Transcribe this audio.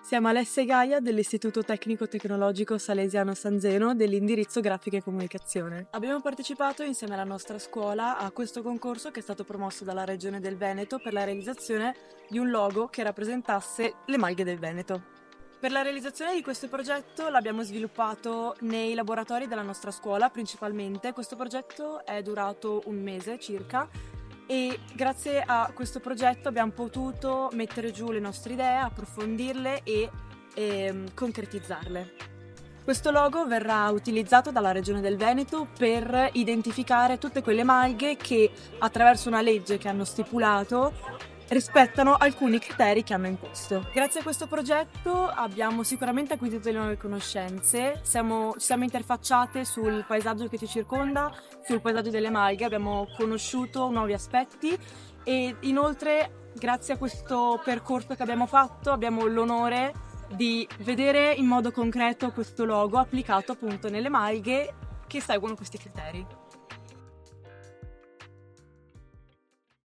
Siamo Alessia e Gaia dell'Istituto Tecnico Tecnologico Salesiano San Zeno dell'indirizzo Grafica e Comunicazione. Abbiamo partecipato insieme alla nostra scuola a questo concorso che è stato promosso dalla Regione del Veneto per la realizzazione di un logo che rappresentasse le Malghe del Veneto. Per la realizzazione di questo progetto l'abbiamo sviluppato nei laboratori della nostra scuola principalmente. Questo progetto è durato un mese circa e grazie a questo progetto abbiamo potuto mettere giù le nostre idee, approfondirle e concretizzarle. Questo logo verrà utilizzato dalla Regione del Veneto per identificare tutte quelle malghe che attraverso una legge che hanno stipulato rispettano alcuni criteri che hanno imposto. Grazie a questo progetto abbiamo sicuramente acquisito delle nuove conoscenze, ci siamo interfacciate sul paesaggio che ci circonda, sul paesaggio delle malghe, abbiamo conosciuto nuovi aspetti e inoltre grazie a questo percorso che abbiamo fatto abbiamo l'onore di vedere in modo concreto questo logo applicato appunto nelle malghe che seguono questi criteri.